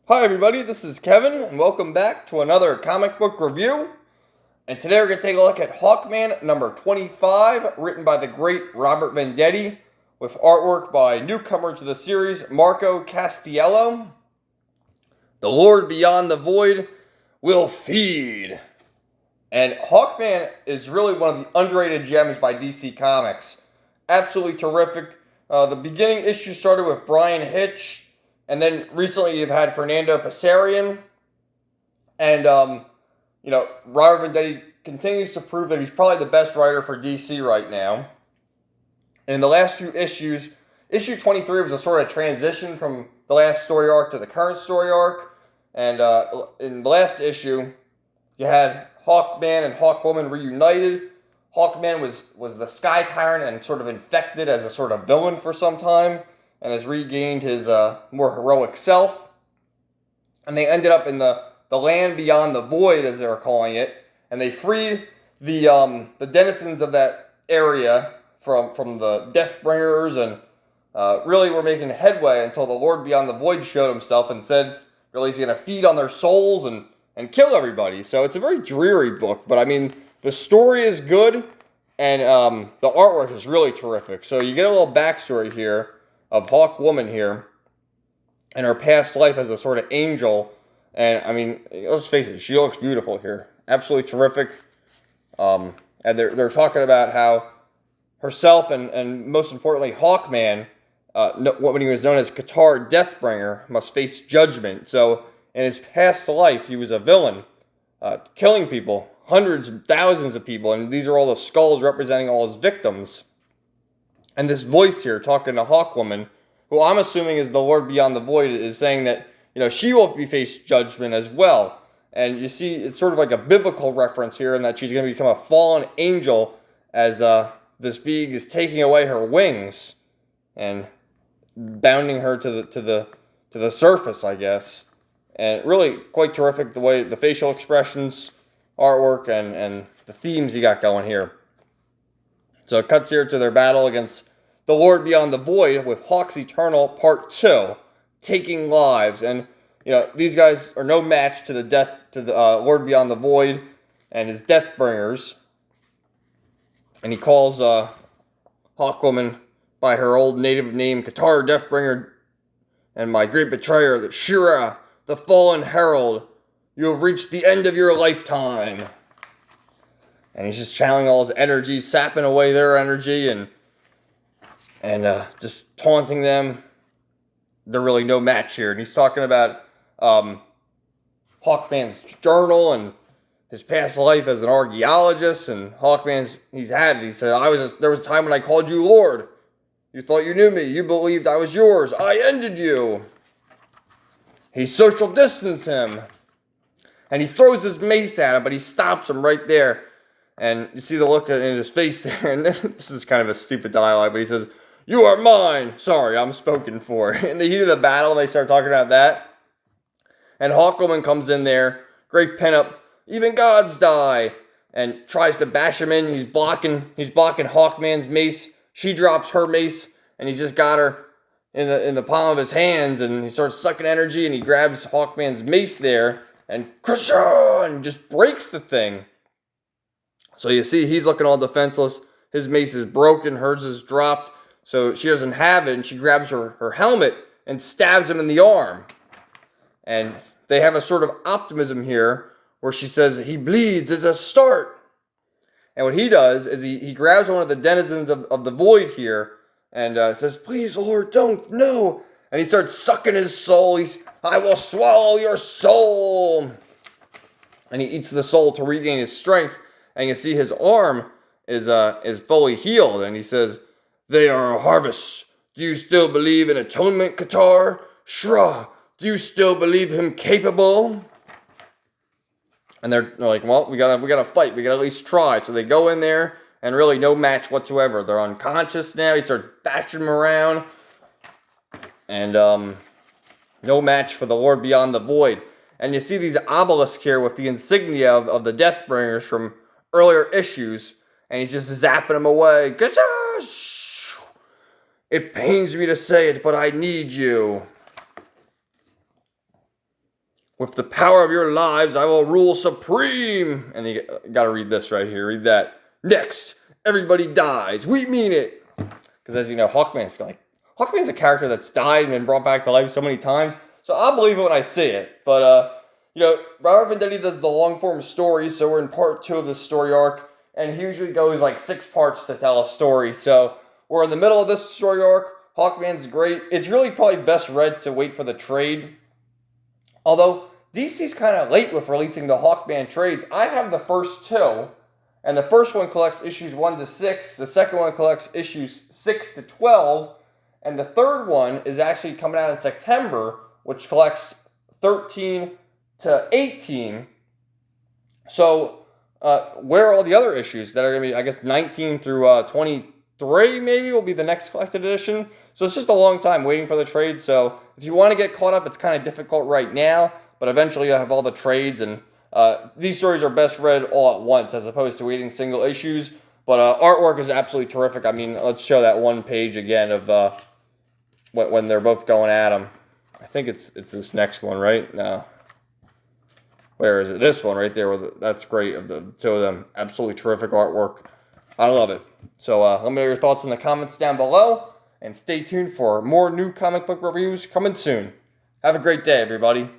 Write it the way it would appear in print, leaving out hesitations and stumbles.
Hi everybody, this is Kevin, and welcome back to another comic book review. And today we're going to take a look at Hawkman number 25, written by the great Robert Venditti, with artwork by newcomer to the series, Marco Castiello. The Lord Beyond the Void will feed. And Hawkman is really one of the underrated gems by DC Comics. Absolutely terrific. The beginning issue started with Bryan Hitch, and then recently you've had Fernando Passarian. And, Robert Venditti continues to prove that he's probably the best writer for DC right now. And in the last few issues, issue 23 was a sort of transition from the last story arc to the current story arc. And in the last issue, you had Hawkman and Hawkwoman reunited. Hawkman was the Sky Tyrant and sort of infected as a sort of villain for some time, and has regained his more heroic self. And they ended up in the land beyond the void, as they were calling it, and they freed the denizens of that area from the Deathbringers, and really were making headway until the Lord Beyond the Void showed himself and said, really, he's going to feed on their souls and kill everybody. So it's a very dreary book, but I mean, the story is good, and the artwork is really terrific. So you get a little backstory here of Hawkwoman here, and her past life as a sort of angel. And I mean, let's face it, she looks beautiful here. Absolutely terrific. And they're talking about how herself and most importantly Hawkman, when he was known as Ktar Deathbringer, must face judgment. So in his past life, he was a villain, killing people, hundreds, thousands of people, and these are all the skulls representing all his victims. And this voice here talking to Hawkwoman, who I'm assuming is the Lord Beyond the Void, is saying that, she will be faced judgment as well. And you see, it's sort of like a biblical reference here in that she's going to become a fallen angel as this being is taking away her wings and bounding her to the surface, I guess. And really quite terrific the way the facial expressions, artwork, and the themes you got going here. So it cuts here to their battle against the Lord Beyond the Void with Hawk's Eternal Part 2, Taking Lives. And, these guys are no match to the Lord Beyond the Void and his Deathbringers. And he calls Hawkwoman by her old native name, Ktar Deathbringer, and my great betrayer, the Shayera, the Fallen Herald. You have reached the end of your lifetime. And he's just channeling all his energy, sapping away their energy, and just taunting them. They're really no match here. And he's talking about Hawkman's journal and his past life as an archaeologist. And he said, there was a time when I called you Lord. You thought you knew me. You believed I was yours. I ended you. He social distanced him. And he throws his mace at him, but he stops him right there. And you see the look in his face there, and this is kind of a stupid dialogue, but he says, "You are mine. Sorry, I'm spoken for." In the heat of the battle, they start talking about that. And Hawkwoman comes in there, great pinup, even gods die, and tries to bash him in. He's blocking Hawkman's mace. She drops her mace, and he's just got her in the palm of his hands, and he starts sucking energy, and he grabs Hawkman's mace there, and and just breaks the thing. So you see, he's looking all defenseless. His mace is broken. Hers is dropped. So she doesn't have it, and she grabs her helmet and stabs him in the arm. And they have a sort of optimism here where she says, he bleeds as a start. And what he does is he grabs one of the denizens of the void here and says, "Please, Lord, don't, no." And he starts sucking his soul. "I will swallow your soul." And he eats the soul to regain his strength. And you see his arm is fully healed. And he says, "They are a harvest. Do you still believe in atonement, Ktar? Shra, do you still believe him capable?" And they're like, "Well, we gotta fight. We gotta at least try." So they go in there, and really no match whatsoever. They're unconscious now. He starts bashing them around. And no match for the Lord Beyond the Void. And you see these obelisks here with the insignia of the Deathbringers from earlier issues, and he's just zapping them away. It pains me to say it, but I need you. With the power of your lives, I will rule supreme. And you got to read this right here. Read that. Next, everybody dies. We mean it. Because as you know, Hawkman's a character that's died and been brought back to life so many times. So I'll believe it when I see it. But, Robert Venditti does the long-form story, so we're in part 2 of the story arc. And he usually goes like 6 parts to tell a story. So we're in the middle of this story arc. Hawkman's great. It's really probably best read to wait for the trade. Although, DC's kind of late with releasing the Hawkman trades. I have the first 2, and the first one collects issues 1 to 6. The second one collects issues 6 to 12. And the third one is actually coming out in September, which collects 13 to 18. So, where are all the other issues that are going to be, I guess, 19 through 23 maybe will be the next collected edition. So it's just a long time waiting for the trade. So if you want to get caught up, it's kind of difficult right now. But eventually you'll have all the trades. And these stories are best read all at once as opposed to waiting single issues. But artwork is absolutely terrific. I mean, let's show that one page again of when they're both going at them. I think it's this next one, right? No. Where is it? This one right there. That's great. Of the 2 of them. Absolutely terrific artwork. I love it. So let me know your thoughts in the comments down below. And stay tuned for more new comic book reviews coming soon. Have a great day, everybody.